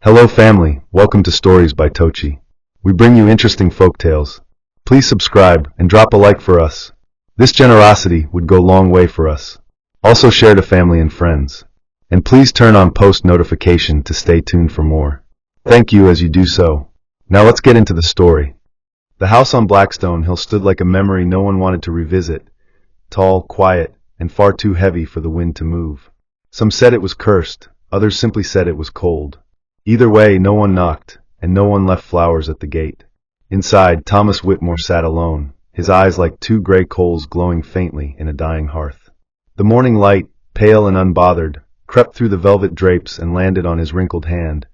Hello family, welcome to Stories by Tocci. We bring you interesting folk tales. Please subscribe and drop a like for us. This generosity would go a long way for us. Also share to family and friends. And please turn on post notification to stay tuned for more. Thank you as you do so. Now let's get into the story. The house on Blackstone Hill stood like a memory no one wanted to revisit. Tall, quiet, and far too heavy for the wind to move. Some said it was cursed, others simply said it was cold. Either way, no one knocked, and no one left flowers at the gate. Inside, Thomas Whitmore sat alone, his eyes like two gray coals glowing faintly in a dying hearth. The morning light, pale and unbothered, crept through the velvet drapes and landed on his wrinkled hand,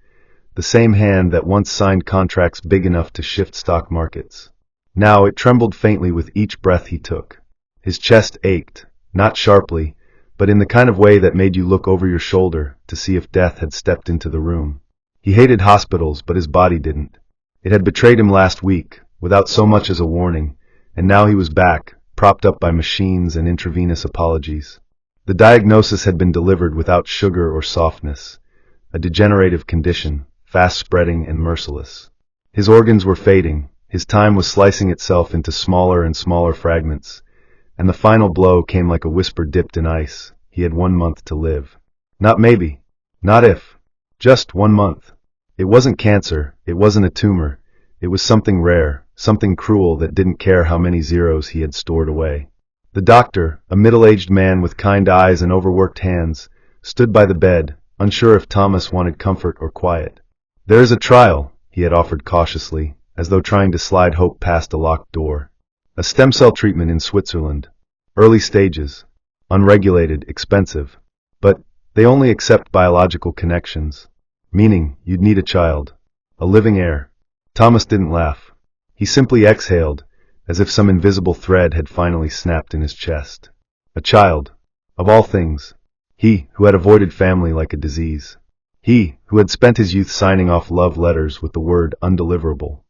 the same hand that once signed contracts big enough to shift stock markets. Now it trembled faintly with each breath he took. His chest ached, not sharply, but in the kind of way that made you look over your shoulder to see if death had stepped into the room. He hated hospitals, but his body didn't. It had betrayed him last week, without so much as a warning, and now he was back, propped up by machines and intravenous apologies. The diagnosis had been delivered without sugar or softness, a degenerative condition, fast-spreading and merciless. His organs were fading, his time was slicing itself into smaller and smaller fragments, and the final blow came like a whisper dipped in ice. He had 1 month to live. Not maybe, not if, just 1 month. It wasn't cancer, it wasn't a tumor, it was something rare, something cruel that didn't care how many zeros he had stored away. The doctor, a middle-aged man with kind eyes and overworked hands, stood by the bed, unsure if Thomas wanted comfort or quiet. "There is a trial," he had offered cautiously, as though trying to slide hope past a locked door. "A stem cell treatment in Switzerland. Early stages. Unregulated, expensive. But they only accept biological connections. Meaning, you'd need a child. A living heir." Thomas didn't laugh. He simply exhaled, as if some invisible thread had finally snapped in his chest. A child. Of all things. He, who had avoided family like a disease. He, who had spent his youth signing off love letters with the word undeliverable.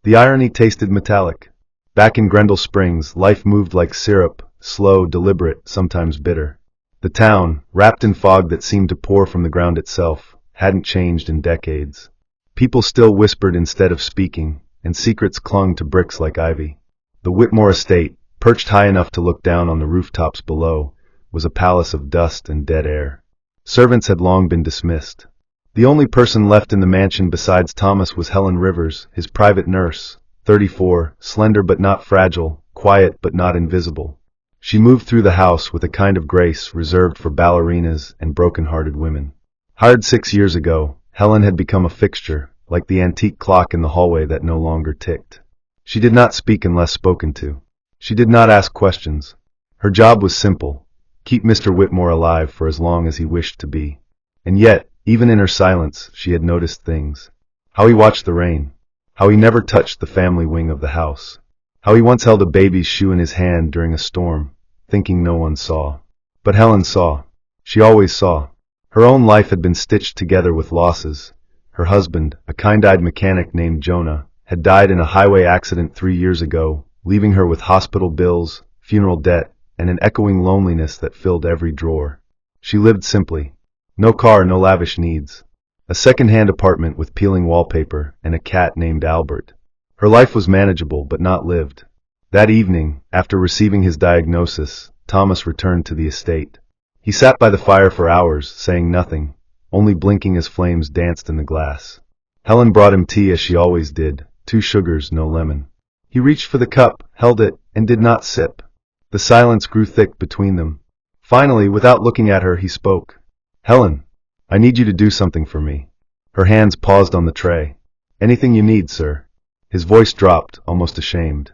The irony tasted metallic. Back in Grendel Springs, life moved like syrup, slow, deliberate, sometimes bitter. The town, wrapped in fog that seemed to pour from the ground itself, hadn't changed in decades. People still whispered instead of speaking, and secrets clung to bricks like ivy. The Whitmore estate, perched high enough to look down on the rooftops below, was a palace of dust and dead air. Servants had long been dismissed. The only person left in the mansion besides Thomas was Helen Rivers, his private nurse, 34, slender but not fragile, quiet but not invisible. She moved through the house with a kind of grace reserved for ballerinas and broken-hearted women. Hired 6 years ago, Helen had become a fixture, like the antique clock in the hallway that no longer ticked. She did not speak unless spoken to. She did not ask questions. Her job was simple: keep Mr. Whitmore alive for as long as he wished to be. And yet, even in her silence, she had noticed things. How he watched the rain. How he never touched the family wing of the house. How he once held a baby's shoe in his hand during a storm, thinking no one saw. But Helen saw. She always saw. Her own life had been stitched together with losses. Her husband, a kind-eyed mechanic named Jonah, had died in a highway accident 3 years ago, leaving her with hospital bills, funeral debt, and an echoing loneliness that filled every drawer. She lived simply. No car, no lavish needs. A second-hand apartment with peeling wallpaper and a cat named Albert. Her life was manageable but not lived. That evening, after receiving his diagnosis, Thomas returned to the estate. He sat by the fire for hours, saying nothing, only blinking as flames danced in the glass. Helen brought him tea as she always did, 2 sugars, no lemon. He reached for the cup, held it, and did not sip. The silence grew thick between them. Finally, without looking at her, he spoke. "Helen, I need you to do something for me." Her hands paused on the tray. "Anything you need, sir." His voice dropped, almost ashamed.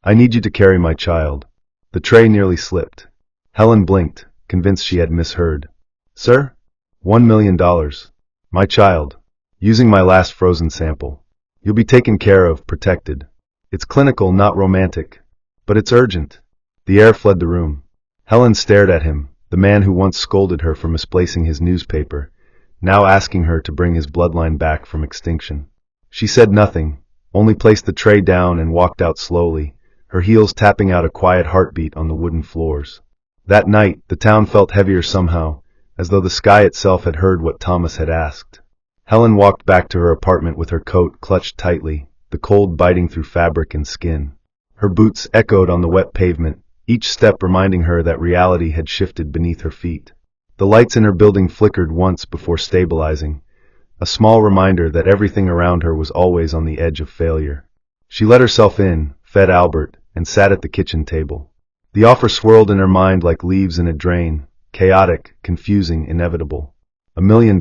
"I need you to carry my child." The tray nearly slipped. Helen blinked, convinced she had misheard. "Sir? $1 million. My child. Using my last frozen sample. You'll be taken care of, protected. It's clinical, not romantic. But it's urgent." The air fled the room. Helen stared at him, the man who once scolded her for misplacing his newspaper, now asking her to bring his bloodline back from extinction. She said nothing, only placed the tray down and walked out slowly, her heels tapping out a quiet heartbeat on the wooden floors. That night, the town felt heavier somehow, as though the sky itself had heard what Thomas had asked. Helen walked back to her apartment with her coat clutched tightly, the cold biting through fabric and skin. Her boots echoed on the wet pavement, each step reminding her that reality had shifted beneath her feet. The lights in her building flickered once before stabilizing, a small reminder that everything around her was always on the edge of failure. She let herself in, fed Albert, and sat at the kitchen table. The offer swirled in her mind like leaves in a drain, chaotic, confusing, inevitable. $1 million.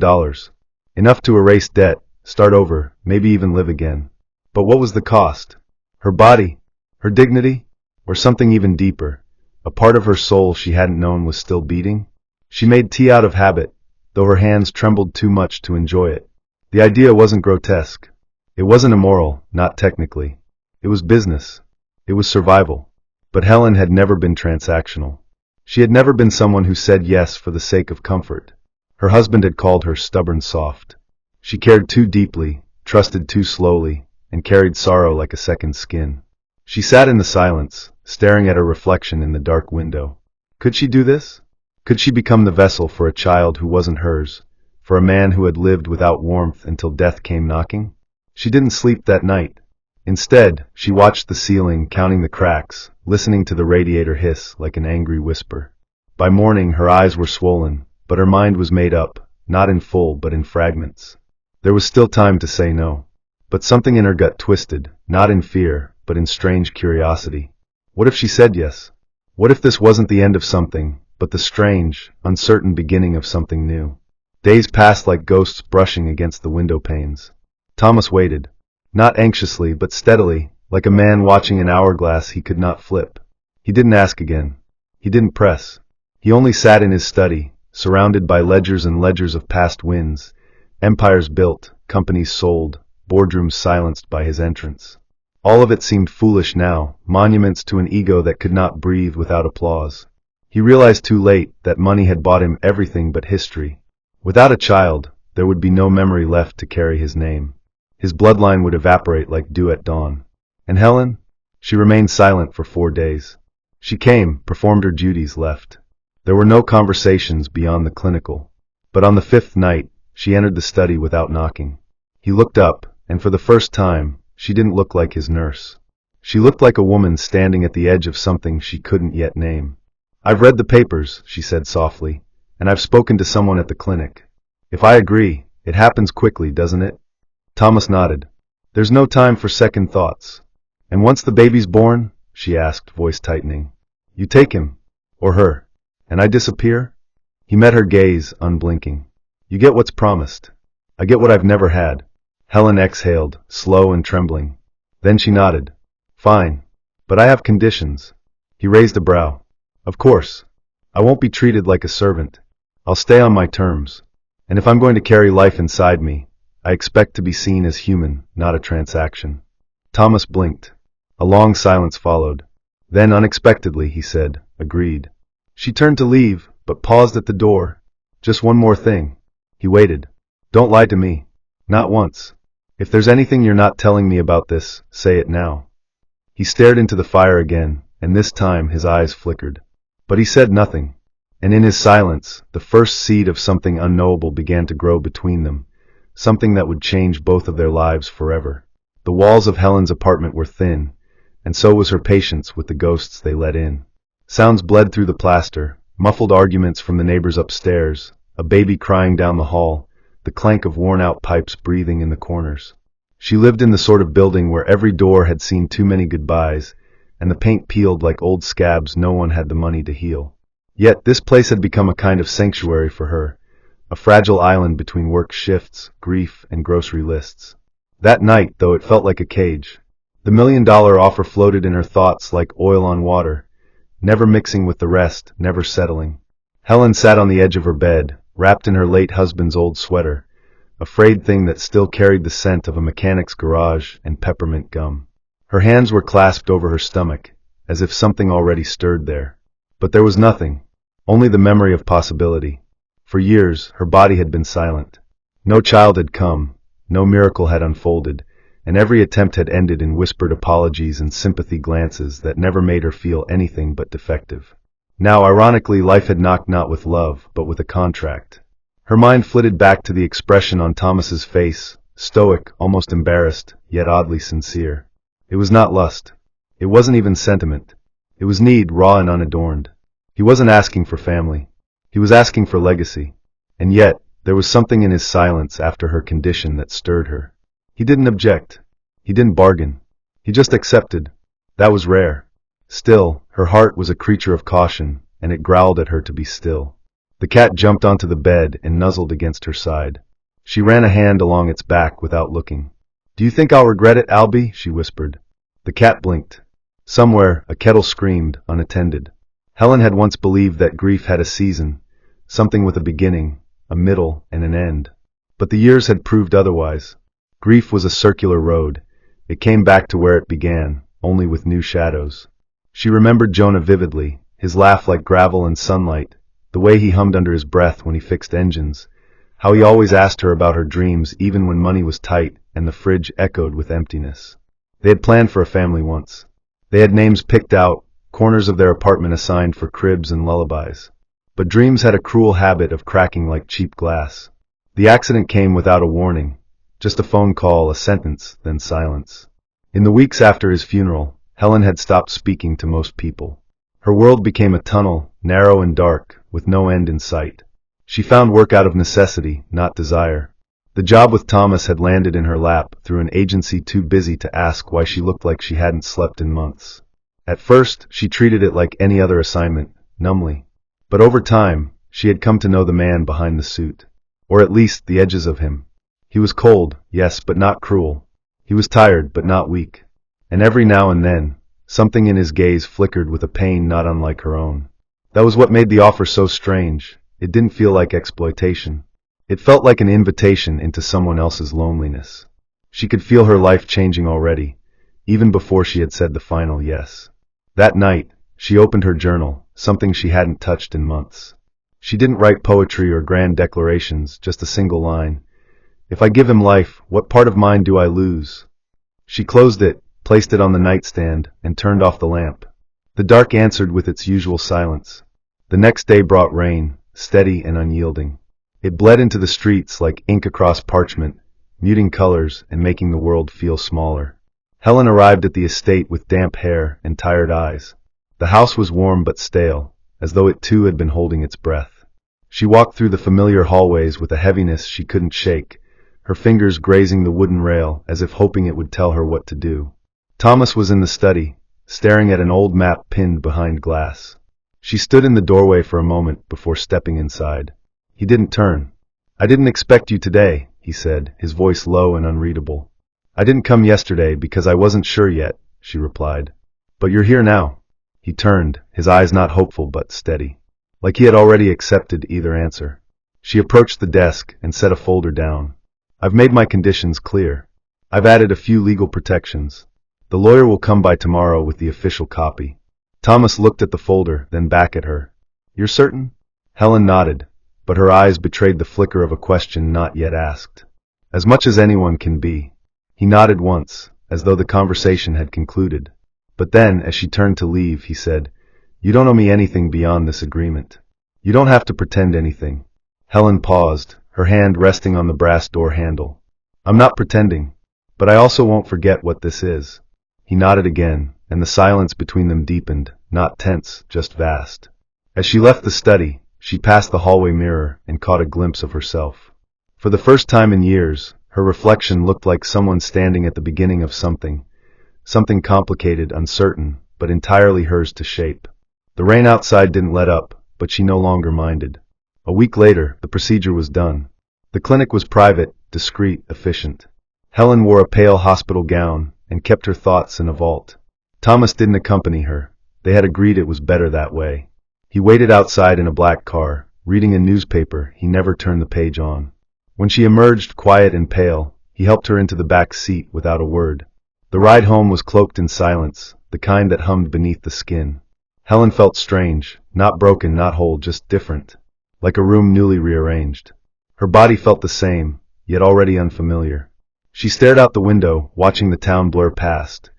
Enough to erase debt, start over, maybe even live again. But what was the cost? Her body? Her dignity? Or something even deeper? A part of her soul she hadn't known was still beating? She made tea out of habit, though her hands trembled too much to enjoy it. The idea wasn't grotesque. It wasn't immoral, not technically. It was business. It was survival. But Helen had never been transactional. She had never been someone who said yes for the sake of comfort. Her husband had called her stubborn soft. She cared too deeply, trusted too slowly, and carried sorrow like a second skin. She sat in the silence, staring at her reflection in the dark window. Could she do this? Could she become the vessel for a child who wasn't hers, for a man who had lived without warmth until death came knocking? She didn't sleep that night. Instead, she watched the ceiling, counting the cracks, listening to the radiator hiss like an angry whisper. By morning, her eyes were swollen, but her mind was made up, not in full but in fragments. There was still time to say no. But something in her gut twisted, not in fear, but in strange curiosity. What if she said yes? What if this wasn't the end of something, but the strange, uncertain beginning of something new? Days passed like ghosts brushing against the window panes. Thomas waited. Not anxiously, but steadily, like a man watching an hourglass he could not flip. He didn't ask again. He didn't press. He only sat in his study, surrounded by ledgers and ledgers of past wins, empires built, companies sold, boardrooms silenced by his entrance. All of it seemed foolish now, monuments to an ego that could not breathe without applause. He realized too late that money had bought him everything but history. Without a child, there would be no memory left to carry his name. His bloodline would evaporate like dew at dawn. And Helen? She remained silent for 4 days. She came, performed her duties, left. There were no conversations beyond the clinical. But on the 5th night, she entered the study without knocking. He looked up, and for the first time, she didn't look like his nurse. She looked like a woman standing at the edge of something she couldn't yet name. "I've read the papers," she said softly, "and I've spoken to someone at the clinic. If I agree, it happens quickly, doesn't it?" Thomas nodded. "There's no time for second thoughts." "And once the baby's born?" she asked, voice tightening. "You take him, or her, and I disappear?" He met her gaze, unblinking. "You get what's promised. I get what I've never had." Helen exhaled, slow and trembling. Then she nodded. "Fine. But I have conditions." He raised a brow. "Of course. I won't be treated like a servant. I'll stay on my terms. And if I'm going to carry life inside me, I expect to be seen as human, not a transaction." Thomas blinked. A long silence followed. Then, unexpectedly, he said, "Agreed." She turned to leave, but paused at the door. "Just one more thing." He waited. "Don't lie to me. Not once. If there's anything you're not telling me about this, say it now." He stared into the fire again, and this time his eyes flickered. But he said nothing. And in his silence, the first seed of something unknowable began to grow between them, something that would change both of their lives forever. The walls of Helen's apartment were thin, and so was her patience with the ghosts they let in. Sounds bled through the plaster, muffled arguments from the neighbors upstairs, a baby crying down the hall, the clank of worn-out pipes breathing in the corners. She lived in the sort of building where every door had seen too many goodbyes, and the paint peeled like old scabs no one had the money to heal. Yet this place had become a kind of sanctuary for her, a fragile island between work shifts, grief, and grocery lists. That night, though it felt like a cage, the $1 million offer floated in her thoughts like oil on water, never mixing with the rest, never settling. Helen sat on the edge of her bed, wrapped in her late husband's old sweater, a frayed thing that still carried the scent of a mechanic's garage and peppermint gum. Her hands were clasped over her stomach, as if something already stirred there. But there was nothing, only the memory of possibility. For years, her body had been silent. No child had come, no miracle had unfolded, and every attempt had ended in whispered apologies and sympathy glances that never made her feel anything but defective. Now, ironically, life had knocked not with love, but with a contract. Her mind flitted back to the expression on Thomas's face, stoic, almost embarrassed, yet oddly sincere. It was not lust. It wasn't even sentiment. It was need, raw and unadorned. He wasn't asking for family. He was asking for legacy. And yet, there was something in his silence after her condition that stirred her. He didn't object. He didn't bargain. He just accepted. That was rare. Still, her heart was a creature of caution, and it growled at her to be still. The cat jumped onto the bed and nuzzled against her side. She ran a hand along its back without looking. "Do you think I'll regret it, Albie?" she whispered. The cat blinked. Somewhere, a kettle screamed, unattended. Helen had once believed that grief had a season, something with a beginning, a middle, and an end. But the years had proved otherwise. Grief was a circular road. It came back to where it began, only with new shadows. She remembered Jonah vividly, his laugh like gravel and sunlight, the way he hummed under his breath when he fixed engines, how he always asked her about her dreams even when money was tight and the fridge echoed with emptiness. They had planned for a family once. They had names picked out, corners of their apartment assigned for cribs and lullabies. But dreams had a cruel habit of cracking like cheap glass. The accident came without a warning, just a phone call, a sentence, then silence. In the weeks after his funeral, Helen had stopped speaking to most people. Her world became a tunnel, narrow and dark, with no end in sight. She found work out of necessity, not desire. The job with Thomas had landed in her lap through an agency too busy to ask why she looked like she hadn't slept in months. At first, she treated it like any other assignment, numbly. But over time, she had come to know the man behind the suit. Or at least the edges of him. He was cold, yes, but not cruel. He was tired, but not weak. And every now and then, something in his gaze flickered with a pain not unlike her own. That was what made the offer so strange. It didn't feel like exploitation. It felt like an invitation into someone else's loneliness. She could feel her life changing already, even before she had said the final yes. That night, she opened her journal, something she hadn't touched in months. She didn't write poetry or grand declarations, just a single line. "If I give him life, what part of mine do I lose?" She closed it, placed it on the nightstand, and turned off the lamp. The dark answered with its usual silence. The next day brought rain, steady and unyielding. It bled into the streets like ink across parchment, muting colors and making the world feel smaller. Helen arrived at the estate with damp hair and tired eyes. The house was warm but stale, as though it too had been holding its breath. She walked through the familiar hallways with a heaviness she couldn't shake, her fingers grazing the wooden rail as if hoping it would tell her what to do. Thomas was in the study, staring at an old map pinned behind glass. She stood in the doorway for a moment before stepping inside. He didn't turn. "I didn't expect you today," he said, his voice low and unreadable. "I didn't come yesterday because I wasn't sure yet," she replied. "But you're here now." He turned, his eyes not hopeful but steady, like he had already accepted either answer. She approached the desk and set a folder down. "I've made my conditions clear. I've added a few legal protections. The lawyer will come by tomorrow with the official copy." Thomas looked at the folder, then back at her. "You're certain?" Helen nodded, but her eyes betrayed the flicker of a question not yet asked. "As much as anyone can be." He nodded once, as though the conversation had concluded. But then, as she turned to leave, he said, "You don't owe me anything beyond this agreement. You don't have to pretend anything." Helen paused, her hand resting on the brass door handle. "I'm not pretending, but I also won't forget what this is." He nodded again, and the silence between them deepened, not tense, just vast. As she left the study, she passed the hallway mirror and caught a glimpse of herself. For the first time in years, her reflection looked like someone standing at the beginning of something complicated, uncertain, but entirely hers to shape. The rain outside didn't let up, but she no longer minded. A week later, the procedure was done. The clinic was private, discreet, efficient. Helen wore a pale hospital gown and kept her thoughts in a vault. Thomas didn't accompany her. They had agreed it was better that way. He waited outside in a black car, reading a newspaper he never turned the page on. When she emerged, quiet and pale, he helped her into the back seat without a word. The ride home was cloaked in silence, the kind that hummed beneath the skin. Helen felt strange, not broken, not whole, just different, like a room newly rearranged. Her body felt the same, yet already unfamiliar. She stared out the window, watching the town blur past.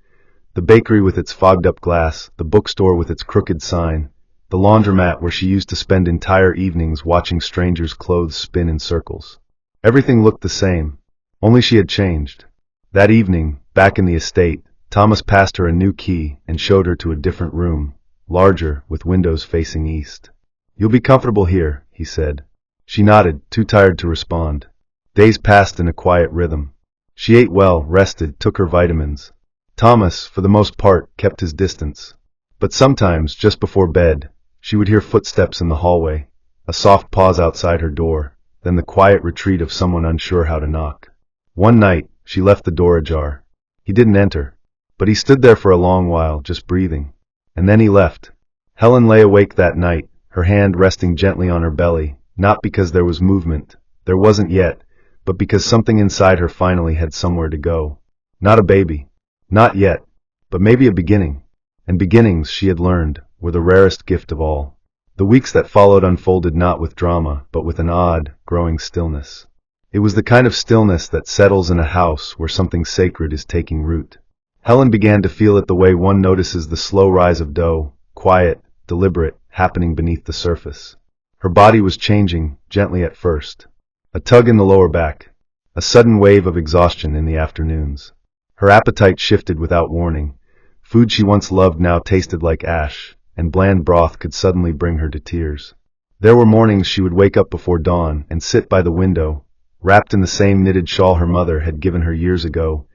The bakery with its fogged-up glass, the bookstore with its crooked sign, the laundromat where she used to spend entire evenings watching strangers' clothes spin in circles. Everything looked the same, only she had changed. That evening, back in the estate, Thomas passed her a new key and showed her to a different room, larger, with windows facing east. "You'll be comfortable here," he said. She nodded, too tired to respond. Days passed in a quiet rhythm. She ate well, rested, took her vitamins. Thomas, for the most part, kept his distance. But sometimes, just before bed, she would hear footsteps in the hallway, a soft pause outside her door, then the quiet retreat of someone unsure how to knock. One night, she left the door ajar. He didn't enter, but he stood there for a long while, just breathing. And then he left. Helen lay awake that night, her hand resting gently on her belly, not because there was movement, there wasn't yet, but because something inside her finally had somewhere to go. Not a baby. Not yet. But maybe a beginning. And beginnings, she had learned, were the rarest gift of all. The weeks that followed unfolded not with drama, but with an odd, growing stillness. It was the kind of stillness that settles in a house where something sacred is taking root. Helen began to feel it the way one notices the slow rise of dough, quiet, deliberate, happening beneath the surface. Her body was changing, gently at first. A tug in the lower back. A sudden wave of exhaustion in the afternoons. Her appetite shifted without warning. Food she once loved now tasted like ash, and bland broth could suddenly bring her to tears. There were mornings she would wake up before dawn and sit by the window, wrapped in the same knitted shawl her mother had given her years ago,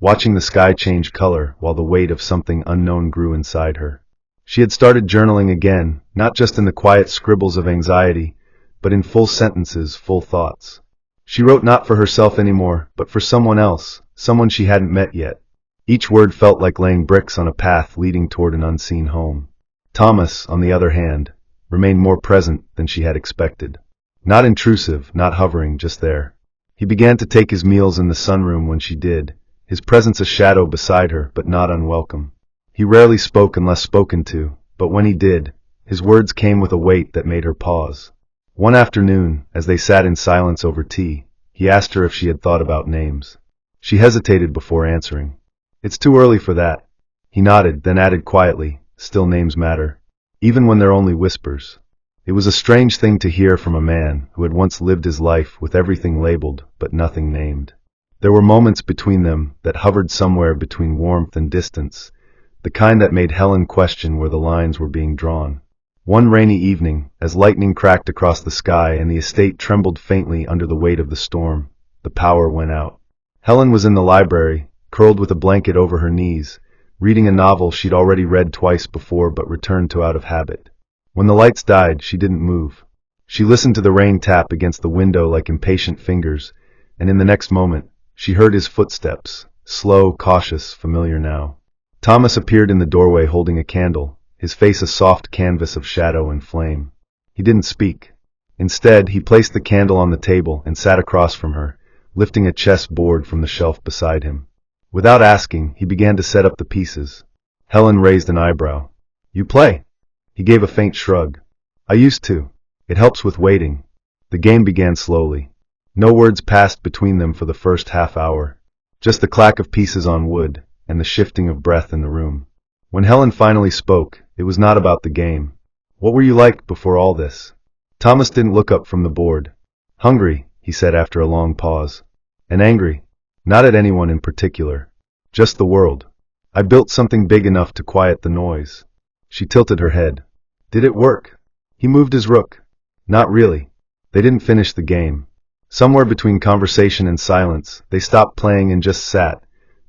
watching the sky change color while the weight of something unknown grew inside her. She had started journaling again, not just in the quiet scribbles of anxiety, but in full sentences, full thoughts. She wrote not for herself anymore, but for someone else, someone she hadn't met yet. Each word felt like laying bricks on a path leading toward an unseen home. Thomas, on the other hand, remained more present than she had expected. Not intrusive, not hovering, just there. He began to take his meals in the sunroom when she did, his presence a shadow beside her, but not unwelcome. He rarely spoke unless spoken to, but when he did, his words came with a weight that made her pause. One afternoon, as they sat in silence over tea, he asked her if she had thought about names. She hesitated before answering. "It's too early for that." He nodded, then added quietly, "Still names matter, even when they're only whispers." It was a strange thing to hear from a man who had once lived his life with everything labeled but nothing named. There were moments between them that hovered somewhere between warmth and distance, the kind that made Helen question where the lines were being drawn. One rainy evening, as lightning cracked across the sky and the estate trembled faintly under the weight of the storm, the power went out. Helen was in the library, curled with a blanket over her knees, reading a novel she'd already read twice before but returned to out of habit. When the lights died, she didn't move. She listened to the rain tap against the window like impatient fingers, and in the next moment, she heard his footsteps, slow, cautious, familiar now. Thomas appeared in the doorway holding a candle, his face a soft canvas of shadow and flame. He didn't speak. Instead, he placed the candle on the table and sat across from her, lifting a chess board from the shelf beside him. Without asking, he began to set up the pieces. Helen raised an eyebrow. "You play?" He gave a faint shrug. "I used to. It helps with waiting." The game began slowly. No words passed between them for the first half hour, just the clack of pieces on wood and the shifting of breath in the room. When Helen finally spoke, it was not about the game. "What were you like before all this?" Thomas didn't look up from the board. "Hungry," he said after a long pause. "And angry. Not at anyone in particular. Just the world. I built something big enough to quiet the noise." She tilted her head. "Did it work?" He moved his rook. "Not really." They didn't finish the game. Somewhere between conversation and silence, they stopped playing and just sat,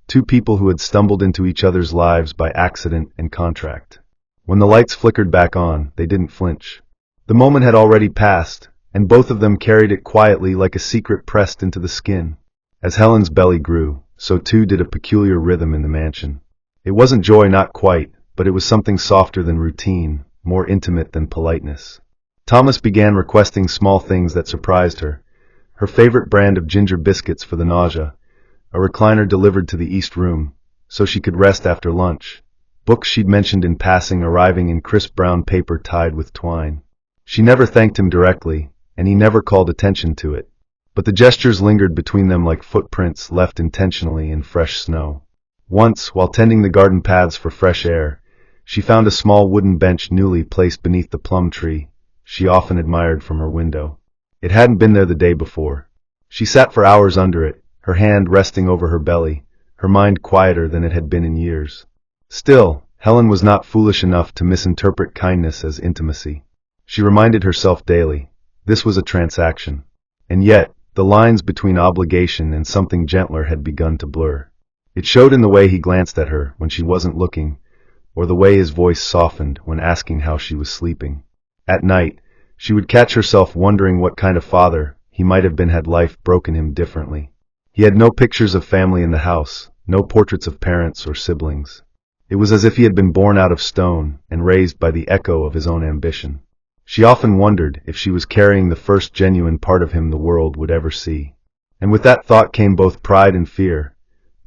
two people who had stumbled into each other's lives by accident and contract. When the lights flickered back on, they didn't flinch. The moment had already passed, and both of them carried it quietly like a secret pressed into the skin. As Helen's belly grew, so too did a peculiar rhythm in the mansion. It wasn't joy, not quite, but it was something softer than routine, more intimate than politeness. Thomas began requesting small things that surprised her. Her favorite brand of ginger biscuits for the nausea, a recliner delivered to the East Room, so she could rest after lunch, books she'd mentioned in passing arriving in crisp brown paper tied with twine. She never thanked him directly, and he never called attention to it, but the gestures lingered between them like footprints left intentionally in fresh snow. Once, while tending the garden paths for fresh air, She found a small wooden bench newly placed beneath the plum tree she often admired from her window. It hadn't been there the day before. She sat for hours under it, her hand resting over her belly, her mind quieter than it had been in years. Still, Helen was not foolish enough to misinterpret kindness as intimacy. She reminded herself daily, this was a transaction. And yet, the lines between obligation and something gentler had begun to blur. It showed in the way he glanced at her when she wasn't looking, or the way his voice softened when asking how she was sleeping. At night, she would catch herself wondering what kind of father he might have been had life broken him differently. He had no pictures of family in the house, no portraits of parents or siblings. It was as if he had been born out of stone and raised by the echo of his own ambition. She often wondered if she was carrying the first genuine part of him the world would ever see. And with that thought came both pride and fear,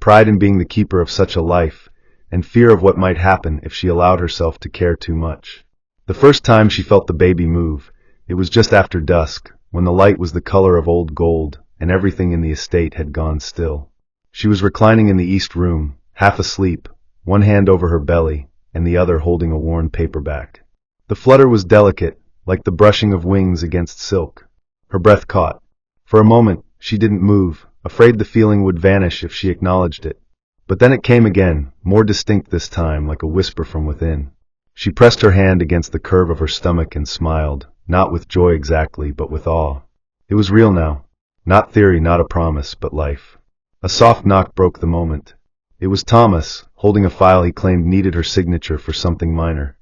pride in being the keeper of such a life, and fear of what might happen if she allowed herself to care too much. The first time she felt the baby move, it was just after dusk, when the light was the color of old gold, and everything in the estate had gone still. She was reclining in the east room, half asleep, one hand over her belly, and the other holding a worn paperback. The flutter was delicate, like the brushing of wings against silk. Her breath caught. For a moment, she didn't move, afraid the feeling would vanish if she acknowledged it. But then it came again, more distinct this time, like a whisper from within. She pressed her hand against the curve of her stomach and smiled, not with joy exactly, but with awe. It was real now. Not theory, not a promise, but life. A soft knock broke the moment. It was Thomas, holding a file he claimed needed her signature for something minor.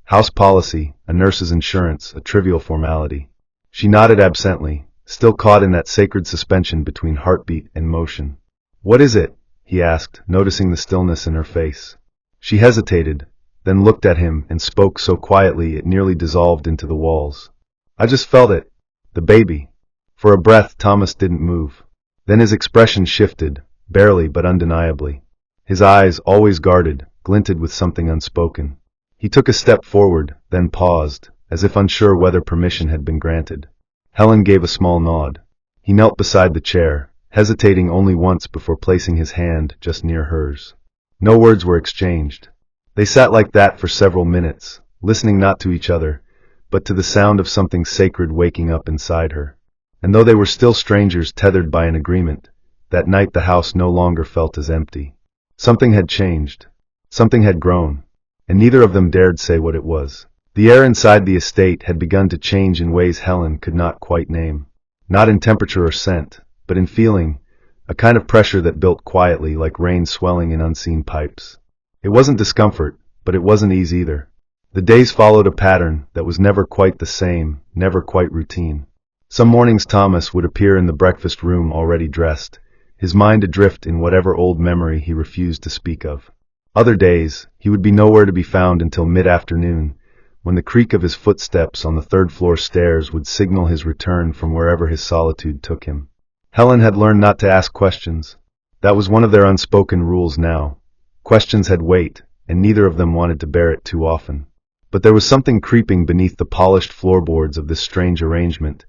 House policy, a nurse's insurance, a trivial formality. She nodded absently, still caught in that sacred suspension between heartbeat and motion. "What is it?" he asked, noticing the stillness in her face. She hesitated, then looked at him and spoke so quietly it nearly dissolved into the walls. "I just felt it. The baby." For a breath Thomas didn't move. Then his expression shifted, barely but undeniably. His eyes, always guarded, glinted with something unspoken. He took a step forward, then paused, as if unsure whether permission had been granted. Helen gave a small nod. He knelt beside the chair, hesitating only once before placing his hand just near hers. No words were exchanged. They sat like that for several minutes, listening not to each other, but to the sound of something sacred waking up inside her. And though they were still strangers tethered by an agreement, that night the house no longer felt as empty. Something had changed. Something had grown. And neither of them dared say what it was. The air inside the estate had begun to change in ways Helen could not quite name. Not in temperature or scent, but in feeling, a kind of pressure that built quietly like rain swelling in unseen pipes. It wasn't discomfort, but it wasn't ease either. The days followed a pattern that was never quite the same, never quite routine. Some mornings Thomas would appear in the breakfast room already dressed, his mind adrift in whatever old memory he refused to speak of. Other days, he would be nowhere to be found until mid-afternoon, when the creak of his footsteps on the third-floor stairs would signal his return from wherever his solitude took him. Helen had learned not to ask questions. That was one of their unspoken rules now. Questions had weight, and neither of them wanted to bear it too often. But there was something creeping beneath the polished floorboards of this strange arrangement,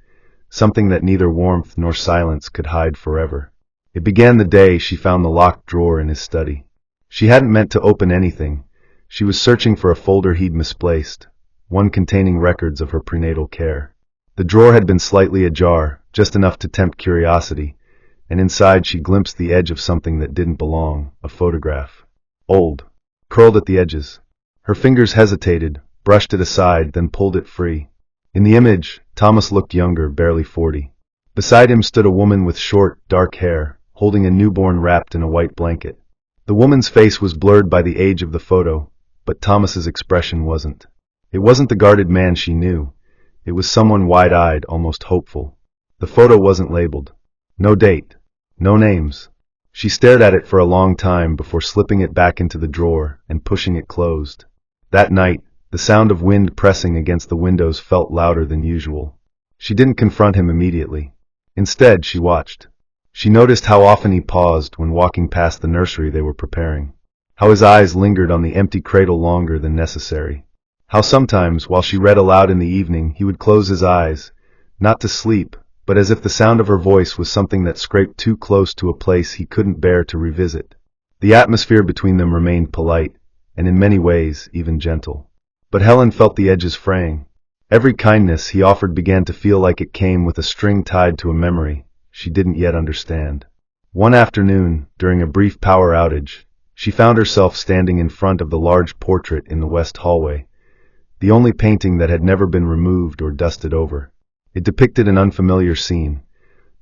something that neither warmth nor silence could hide forever. It began the day she found the locked drawer in his study. She hadn't meant to open anything. She was searching for a folder he'd misplaced, one containing records of her prenatal care. The drawer had been slightly ajar, just enough to tempt curiosity, and inside she glimpsed the edge of something that didn't belong, a photograph. Old, curled at the edges. Her fingers hesitated, brushed it aside, then pulled it free. In the image, Thomas looked younger, barely 40. Beside him stood a woman with short, dark hair, holding a newborn wrapped in a white blanket. The woman's face was blurred by the age of the photo, but Thomas's expression wasn't. It wasn't the guarded man she knew. It was someone wide-eyed, almost hopeful. The photo wasn't labeled. No date. No names. She stared at it for a long time before slipping it back into the drawer and pushing it closed. That night, the sound of wind pressing against the windows felt louder than usual. She didn't confront him immediately. Instead, she watched. She noticed how often he paused when walking past the nursery they were preparing. How his eyes lingered on the empty cradle longer than necessary. How sometimes, while she read aloud in the evening, he would close his eyes, not to sleep, but as if the sound of her voice was something that scraped too close to a place he couldn't bear to revisit. The atmosphere between them remained polite, and in many ways even gentle. But Helen felt the edges fraying. Every kindness he offered began to feel like it came with a string tied to a memory she didn't yet understand. One afternoon, during a brief power outage, she found herself standing in front of the large portrait in the west hallway, the only painting that had never been removed or dusted over. It depicted an unfamiliar scene,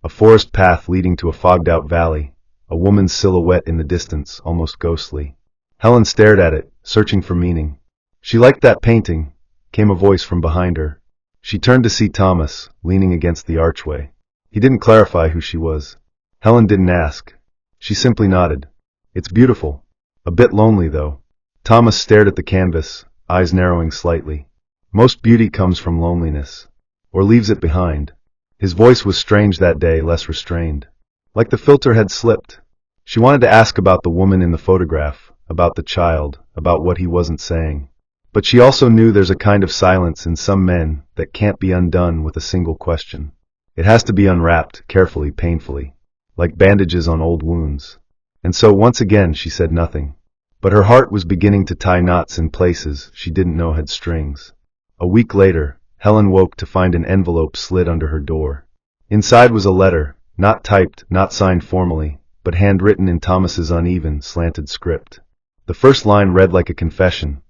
a forest path leading to a fogged-out valley, a woman's silhouette in the distance, almost ghostly. Helen stared at it, searching for meaning. "She liked that painting," came a voice from behind her. She turned to see Thomas, leaning against the archway. He didn't clarify who she was. Helen didn't ask. She simply nodded. "It's beautiful. A bit lonely, though." Thomas stared at the canvas, eyes narrowing slightly. "Most beauty comes from loneliness. Or leaves it behind." His voice was strange that day, less restrained. Like the filter had slipped. She wanted to ask about the woman in the photograph, about the child, about what he wasn't saying. But she also knew there's a kind of silence in some men that can't be undone with a single question. It has to be unwrapped, carefully, painfully, like bandages on old wounds. And so once again she said nothing. But her heart was beginning to tie knots in places she didn't know had strings. A week later, Helen woke to find an envelope slid under her door. Inside was a letter, not typed, not signed formally, but handwritten in Thomas's uneven, slanted script. The first line read like a confession.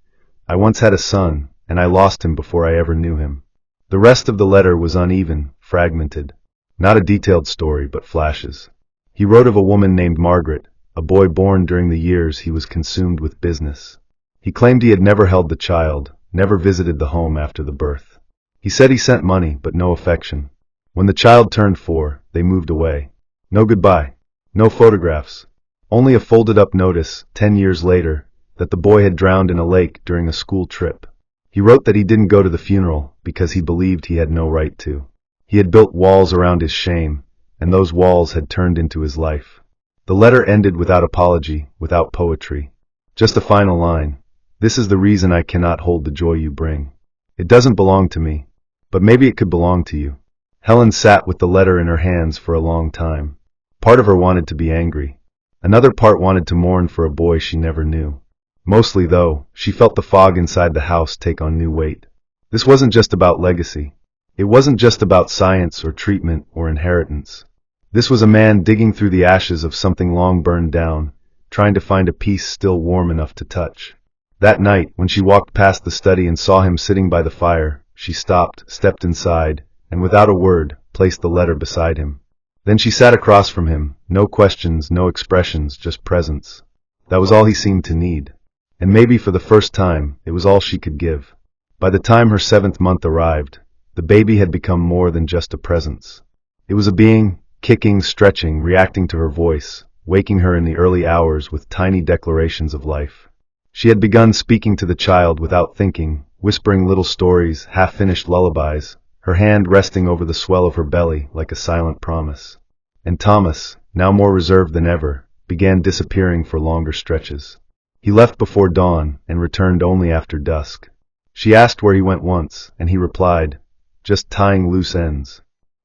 "I once had a son, and I lost him before I ever knew him." The rest of the letter was uneven, fragmented. Not a detailed story, but flashes. He wrote of a woman named Margaret, a boy born during the years he was consumed with business. He claimed he had never held the child, never visited the home after the birth. He said he sent money, but no affection. When the child turned 4, they moved away. No goodbye. No photographs. Only a folded-up notice, 10 years later, that the boy had drowned in a lake during a school trip. He wrote that he didn't go to the funeral because he believed he had no right to. He had built walls around his shame, and those walls had turned into his life. The letter ended without apology, without poetry. Just a final line. "This is the reason I cannot hold the joy you bring. It doesn't belong to me, but maybe it could belong to you." Helen sat with the letter in her hands for a long time. Part of her wanted to be angry. Another part wanted to mourn for a boy she never knew. Mostly, though, she felt the fog inside the house take on new weight. This wasn't just about legacy. It wasn't just about science or treatment or inheritance. This was a man digging through the ashes of something long burned down, trying to find a piece still warm enough to touch. That night, when she walked past the study and saw him sitting by the fire, she stopped, stepped inside, and without a word, placed the letter beside him. Then she sat across from him, no questions, no expressions, just presence. That was all he seemed to need. And maybe for the first time, it was all she could give. By the time her 7th month arrived, the baby had become more than just a presence. It was a being, kicking, stretching, reacting to her voice, waking her in the early hours with tiny declarations of life. She had begun speaking to the child without thinking, whispering little stories, half-finished lullabies, her hand resting over the swell of her belly like a silent promise. And Thomas, now more reserved than ever, began disappearing for longer stretches. He left before dawn and returned only after dusk. She asked where he went once, and he replied, "Just tying loose ends."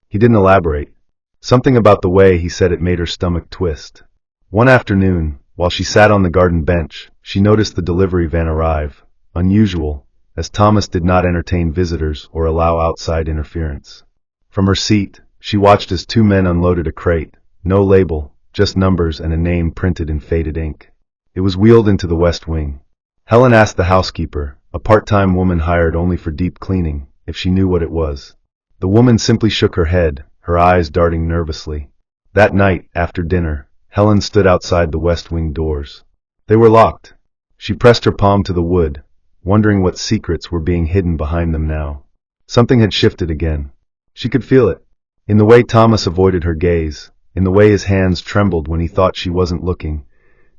He didn't elaborate. Something about the way he said it made her stomach twist. One afternoon, while she sat on the garden bench, she noticed the delivery van arrive, unusual, as Thomas did not entertain visitors or allow outside interference. From her seat, she watched as 2 men unloaded a crate, no label, just numbers and a name printed in faded ink. It was wheeled into the West Wing. Helen asked the housekeeper, a part-time woman hired only for deep cleaning, if she knew what it was. The woman simply shook her head, her eyes darting nervously. That night, after dinner, Helen stood outside the West Wing doors. They were locked. She pressed her palm to the wood, wondering what secrets were being hidden behind them now. Something had shifted again. She could feel it. In the way Thomas avoided her gaze, in the way his hands trembled when he thought she wasn't looking,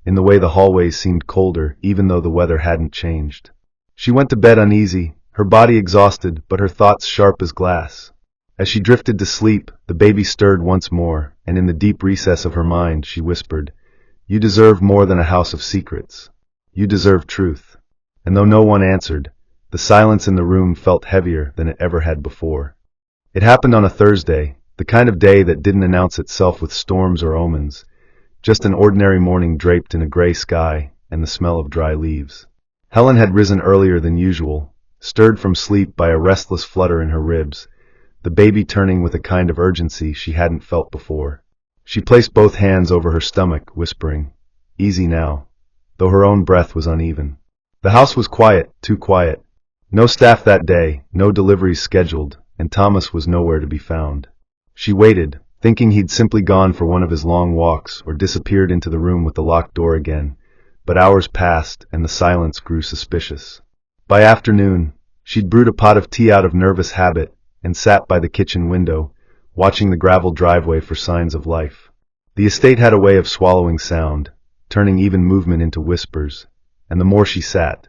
in the way the hallways seemed colder even though the weather hadn't changed. She went to bed uneasy, her body exhausted but her thoughts sharp as glass. As she drifted to sleep, the baby stirred once more, and in the deep recess of her mind she whispered, "You deserve more than a house of secrets. You deserve truth." And though no one answered, the silence in the room felt heavier than it ever had before. It happened on a Thursday, the kind of day that didn't announce itself with storms or omens, just an ordinary morning draped in a gray sky and the smell of dry leaves. Helen had risen earlier than usual, stirred from sleep by a restless flutter in her ribs, the baby turning with a kind of urgency she hadn't felt before. She placed both hands over her stomach, whispering, "Easy now," though her own breath was uneven. The house was quiet, too quiet. No staff that day, no deliveries scheduled, and Thomas was nowhere to be found. She waited, thinking he'd simply gone for one of his long walks or disappeared into the room with the locked door again, but hours passed and the silence grew suspicious. By afternoon, she'd brewed a pot of tea out of nervous habit and sat by the kitchen window, watching the gravel driveway for signs of life. The estate had a way of swallowing sound, turning even movement into whispers, and the more she sat,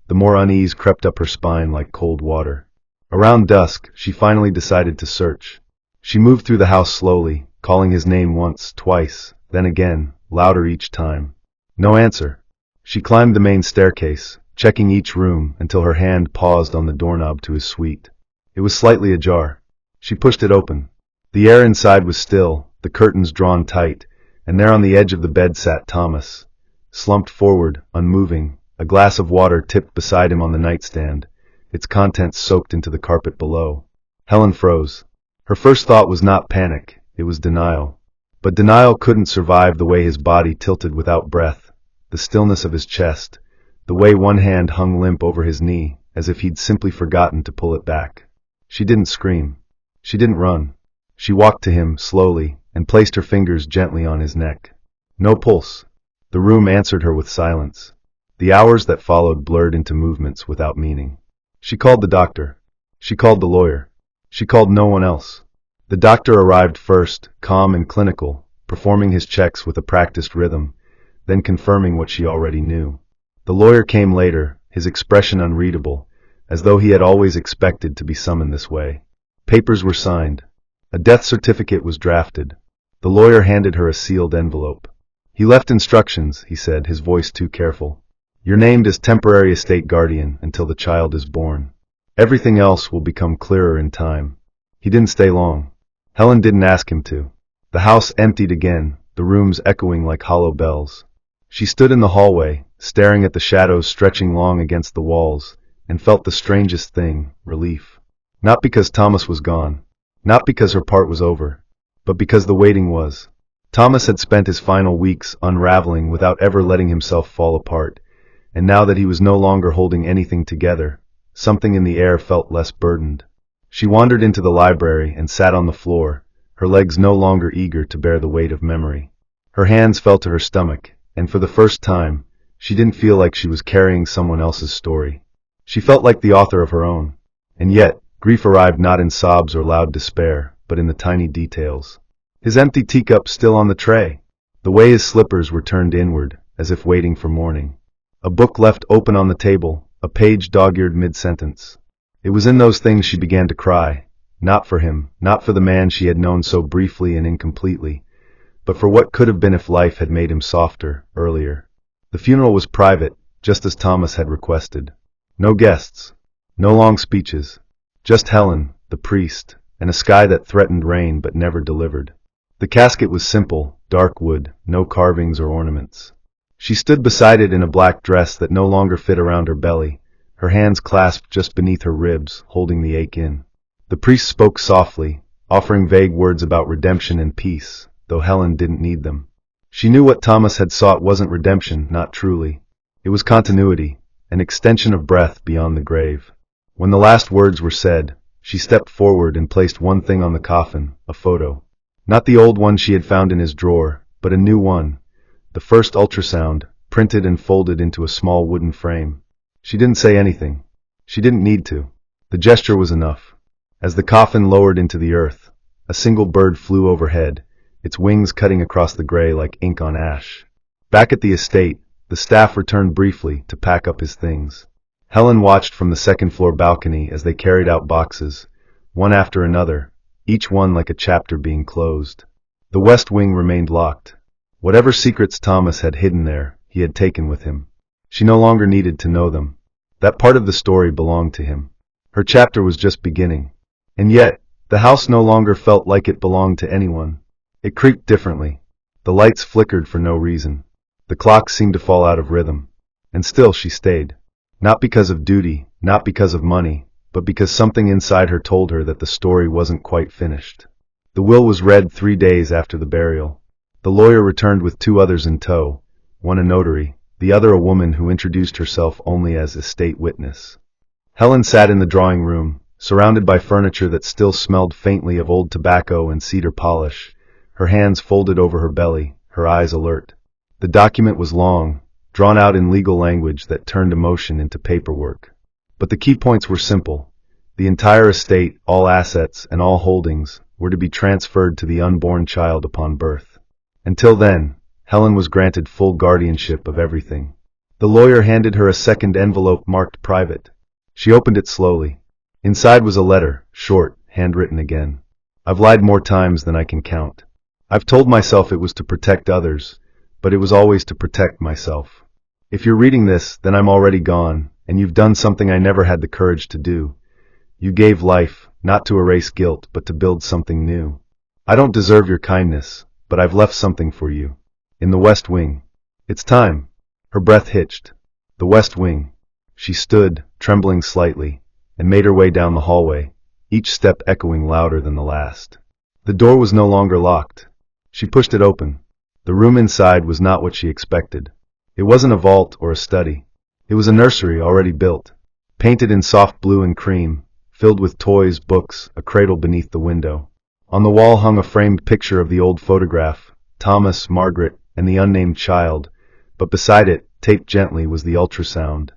the more unease crept up her spine like cold water. Around dusk, she finally decided to search. She moved through the house slowly, calling his name once, twice, then again, louder each time. No answer. She climbed the main staircase, checking each room until her hand paused on the doorknob to his suite. It was slightly ajar. She pushed it open. The air inside was still, the curtains drawn tight, and there on the edge of the bed sat Thomas, slumped forward, unmoving, a glass of water tipped beside him on the nightstand, its contents soaked into the carpet below. Helen froze. Her first thought was not panic, it was denial. But denial couldn't survive the way his body tilted without breath, the stillness of his chest, the way one hand hung limp over his knee, as if he'd simply forgotten to pull it back. She didn't scream. She didn't run. She walked to him, slowly, and placed her fingers gently on his neck. No pulse. The room answered her with silence. The hours that followed blurred into movements without meaning. She called the doctor. She called the lawyer. She called no one else. The doctor arrived first, calm and clinical, performing his checks with a practiced rhythm, then confirming what she already knew. The lawyer came later, his expression unreadable, as though he had always expected to be summoned this way. Papers were signed. A death certificate was drafted. The lawyer handed her a sealed envelope. "He left instructions," he said, his voice too careful. "You're named as temporary estate guardian until the child is born. Everything else will become clearer in time." He didn't stay long. Helen didn't ask him to. The house emptied again, the rooms echoing like hollow bells. She stood in the hallway, staring at the shadows stretching long against the walls, and felt the strangest thing, relief. Not because Thomas was gone, not because her part was over, but because the waiting was. Thomas had spent his final weeks unraveling without ever letting himself fall apart, and now that he was no longer holding anything together, something in the air felt less burdened. She wandered into the library and sat on the floor, her legs no longer eager to bear the weight of memory. Her hands fell to her stomach, and for the first time, she didn't feel like she was carrying someone else's story. She felt like the author of her own. And yet, grief arrived not in sobs or loud despair, but in the tiny details. His empty teacup still on the tray. The way his slippers were turned inward, as if waiting for morning. A book left open on the table, a page dog-eared mid-sentence. It was in those things she began to cry, not for him, not for the man she had known so briefly and incompletely, but for what could have been if life had made him softer, earlier. The funeral was private, just as Thomas had requested. No guests. No long speeches. Just Helen, the priest, and a sky that threatened rain but never delivered. The casket was simple, dark wood, no carvings or ornaments. She stood beside it in a black dress that no longer fit around her belly, her hands clasped just beneath her ribs, holding the ache in. The priest spoke softly, offering vague words about redemption and peace, though Helen didn't need them. She knew what Thomas had sought wasn't redemption, not truly. It was continuity, an extension of breath beyond the grave. When the last words were said, she stepped forward and placed one thing on the coffin, a photo. Not the old one she had found in his drawer, but a new one. The first ultrasound, printed and folded into a small wooden frame. She didn't say anything. She didn't need to. The gesture was enough. As the coffin lowered into the earth, a single bird flew overhead, its wings cutting across the gray like ink on ash. Back at the estate, the staff returned briefly to pack up his things. Helen watched from the second-floor balcony as they carried out boxes, one after another, each one like a chapter being closed. The west wing remained locked. Whatever secrets Thomas had hidden there, he had taken with him. She no longer needed to know them. That part of the story belonged to him. Her chapter was just beginning. And yet, the house no longer felt like it belonged to anyone. It creaked differently. The lights flickered for no reason. The clock seemed to fall out of rhythm. And still she stayed. Not because of duty, not because of money, but because something inside her told her that the story wasn't quite finished. The will was read 3 days after the burial. The lawyer returned with 2 others in tow, one a notary, the other a woman who introduced herself only as estate witness. Helen sat in the drawing room, surrounded by furniture that still smelled faintly of old tobacco and cedar polish, her hands folded over her belly, her eyes alert. The document was long, drawn out in legal language that turned emotion into paperwork. But the key points were simple. The entire estate, all assets, and all holdings were to be transferred to the unborn child upon birth. Until then, Helen was granted full guardianship of everything. The lawyer handed her a second envelope marked private. She opened it slowly. Inside was a letter, short, handwritten again. I've lied more times than I can count. I've told myself it was to protect others, but it was always to protect myself. If you're reading this, then I'm already gone, and you've done something I never had the courage to do. You gave life, not to erase guilt, but to build something new. I don't deserve your kindness, but I've left something for you. In the West Wing. It's time. Her breath hitched. The West Wing. She stood, trembling slightly, and made her way down the hallway, each step echoing louder than the last. The door was no longer locked. She pushed it open. The room inside was not what she expected. It wasn't a vault or a study. It was a nursery already built, painted in soft blue and cream, filled with toys, books, a cradle beneath the window. On the wall hung a framed picture of the old photograph, Thomas, Margaret, and the unnamed child, but beside it, taped gently, was the ultrasound.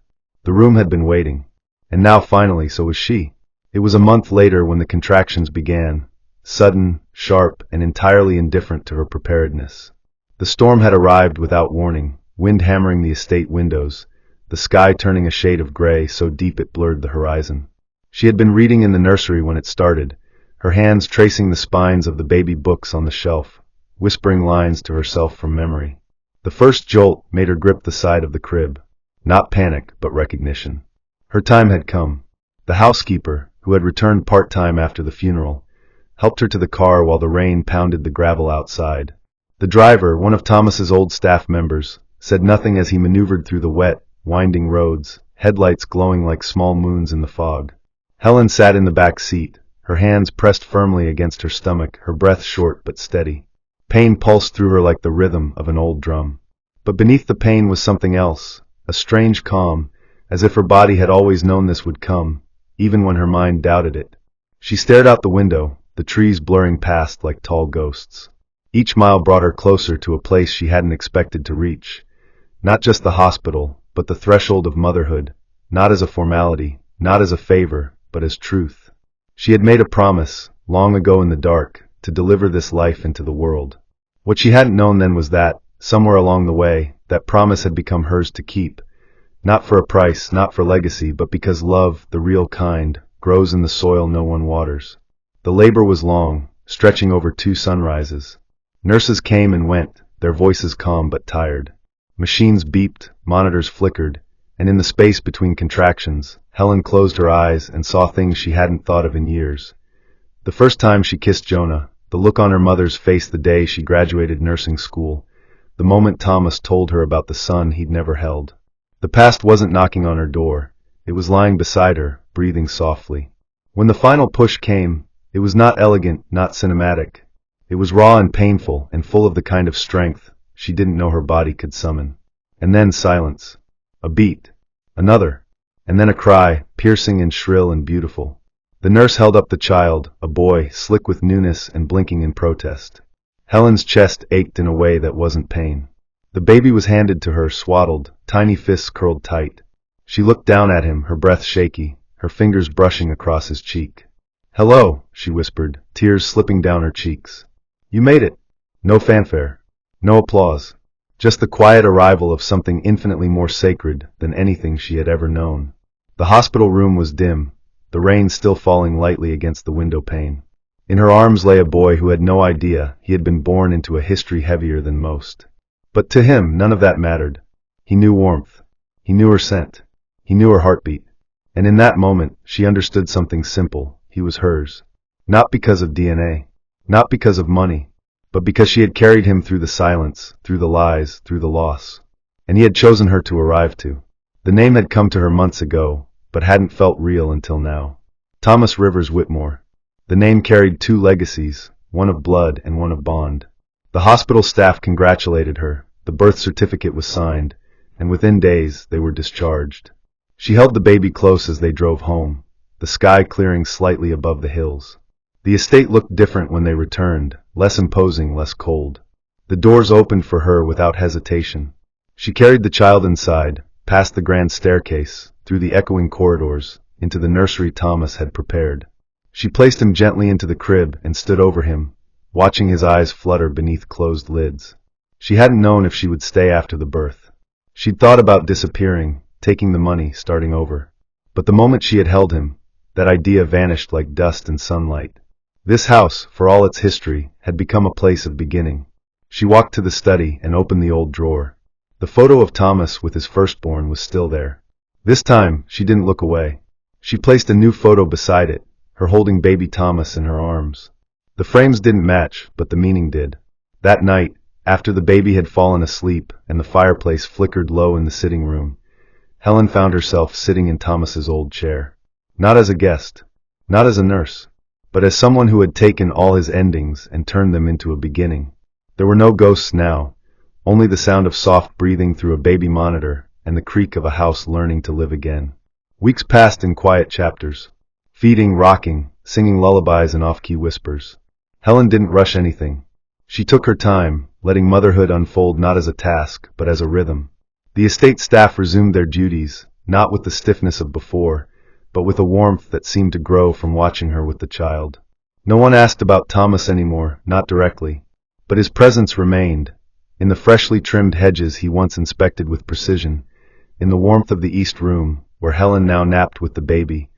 The room had been waiting. And now finally, so was she. It was a month later when the contractions began, sudden, sharp, and entirely indifferent to her preparedness. The storm had arrived without warning, wind hammering the estate windows, the sky turning a shade of gray so deep it blurred the horizon. She had been reading in the nursery when it started, her hands tracing the spines of the baby books on the shelf, whispering lines to herself from memory. The first jolt made her grip the side of the crib. Not panic, but recognition. Her time had come. The housekeeper, who had returned part-time after the funeral, helped her to the car while the rain pounded the gravel outside. The driver, one of Thomas's old staff members, said nothing as he maneuvered through the wet, winding roads, headlights glowing like small moons in the fog. Helen sat in the back seat, her hands pressed firmly against her stomach, her breath short but steady. Pain pulsed through her like the rhythm of an old drum. But beneath the pain was something else, a strange calm, as if her body had always known this would come, even when her mind doubted it. She stared out the window, the trees blurring past like tall ghosts. Each mile brought her closer to a place she hadn't expected to reach. Not just the hospital, but the threshold of motherhood, not as a formality, not as a favor, but as truth. She had made a promise, long ago in the dark, to deliver this life into the world. What she hadn't known then was that, somewhere along the way, that promise had become hers to keep. Not for a price, not for legacy, but because love, the real kind, grows in the soil no one waters. The labor was long, stretching over 2 sunrises. Nurses came and went, their voices calm but tired. Machines beeped, monitors flickered, and in the space between contractions, Helen closed her eyes and saw things she hadn't thought of in years. The first time she kissed Jonah, the look on her mother's face the day she graduated nursing school, the moment Thomas told her about the son he'd never held. The past wasn't knocking on her door, it was lying beside her, breathing softly. When the final push came, it was not elegant, not cinematic. It was raw and painful, and full of the kind of strength she didn't know her body could summon. And then silence. A beat. Another. And then a cry, piercing and shrill and beautiful. The nurse held up the child, a boy, slick with newness and blinking in protest. Helen's chest ached in a way that wasn't pain. The baby was handed to her, swaddled, tiny fists curled tight. She looked down at him, her breath shaky, her fingers brushing across his cheek. "Hello," she whispered, tears slipping down her cheeks. "You made it." No fanfare. No applause. Just the quiet arrival of something infinitely more sacred than anything she had ever known. The hospital room was dim, the rain still falling lightly against the window pane. In her arms lay a boy who had no idea he had been born into a history heavier than most. But to him, none of that mattered. He knew warmth. He knew her scent. He knew her heartbeat. And in that moment, she understood something simple. He was hers. Not because of DNA. Not because of money. But because she had carried him through the silence, through the lies, through the loss. And he had chosen her to arrive to. The name had come to her months ago, but hadn't felt real until now. Thomas Rivers Whitmore. The name carried two legacies, one of blood and one of bond. The hospital staff congratulated her, the birth certificate was signed, and within days they were discharged. She held the baby close as they drove home, the sky clearing slightly above the hills. The estate looked different when they returned, less imposing, less cold. The doors opened for her without hesitation. She carried the child inside, past the grand staircase, through the echoing corridors, into the nursery Thomas had prepared. She placed him gently into the crib and stood over him, watching his eyes flutter beneath closed lids. She hadn't known if she would stay after the birth. She'd thought about disappearing, taking the money, starting over. But the moment she had held him, that idea vanished like dust in sunlight. This house, for all its history, had become a place of beginning. She walked to the study and opened the old drawer. The photo of Thomas with his firstborn was still there. This time, she didn't look away. She placed a new photo beside it, her holding baby Thomas in her arms. The frames didn't match, but the meaning did. That night, after the baby had fallen asleep and the fireplace flickered low in the sitting room, Helen found herself sitting in Thomas's old chair. Not as a guest, not as a nurse, but as someone who had taken all his endings and turned them into a beginning. There were no ghosts now, only the sound of soft breathing through a baby monitor and the creak of a house learning to live again. Weeks passed in quiet chapters, feeding, rocking, singing lullabies and off-key whispers. Helen didn't rush anything. She took her time, letting motherhood unfold not as a task, but as a rhythm. The estate staff resumed their duties, not with the stiffness of before, but with a warmth that seemed to grow from watching her with the child. No one asked about Thomas anymore, not directly, but his presence remained, in the freshly trimmed hedges he once inspected with precision, in the warmth of the east room, where Helen now napped with the baby,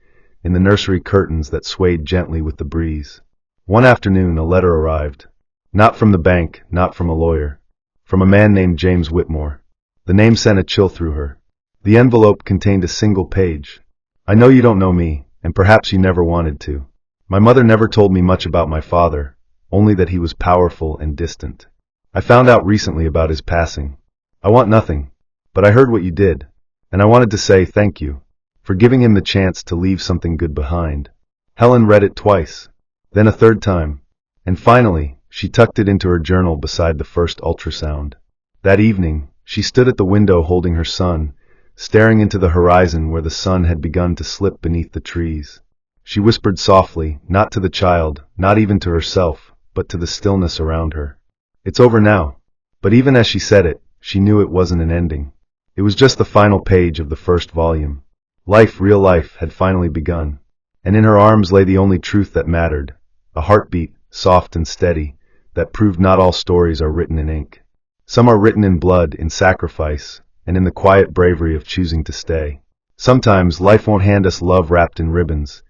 in the nursery curtains that swayed gently with the breeze. One afternoon a letter arrived. Not from the bank, not from a lawyer. From a man named James Whitmore. The name sent a chill through her. The envelope contained a single page. I know you don't know me, and perhaps you never wanted to. My mother never told me much about my father, only that he was powerful and distant. I found out recently about his passing. I want nothing, but I heard what you did, and I wanted to say thank you, for giving him the chance to leave something good behind. Helen read it twice, then a third time, and finally, she tucked it into her journal beside the first ultrasound. That evening, she stood at the window holding her son, staring into the horizon where the sun had begun to slip beneath the trees. She whispered softly, not to the child, not even to herself, but to the stillness around her. It's over now. But even as she said it, she knew it wasn't an ending. It was just the final page of the first volume. Life, real life, had finally begun. And in her arms lay the only truth that mattered, a heartbeat, soft and steady, that proved not all stories are written in ink. Some are written in blood, in sacrifice, and in the quiet bravery of choosing to stay. Sometimes life won't hand us love wrapped in ribbons.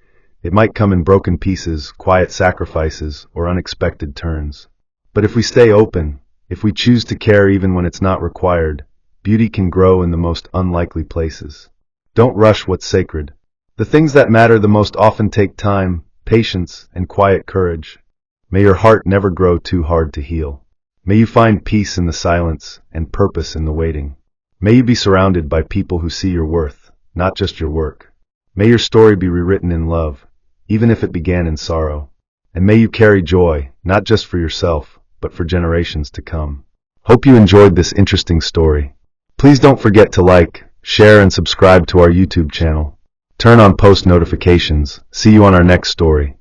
It might come in broken pieces, quiet sacrifices, or unexpected turns. But if we stay open, if we choose to care even when it's not required, beauty can grow in the most unlikely places. Don't rush what's sacred. The things that matter the most often take time, patience, and quiet courage. May your heart never grow too hard to heal. May you find peace in the silence and purpose in the waiting. May you be surrounded by people who see your worth, not just your work. May your story be rewritten in love, even if it began in sorrow. And may you carry joy, not just for yourself, but for generations to come. Hope you enjoyed this interesting story. Please don't forget to like, share, and subscribe to our YouTube channel. Turn on post notifications. See you on our next story.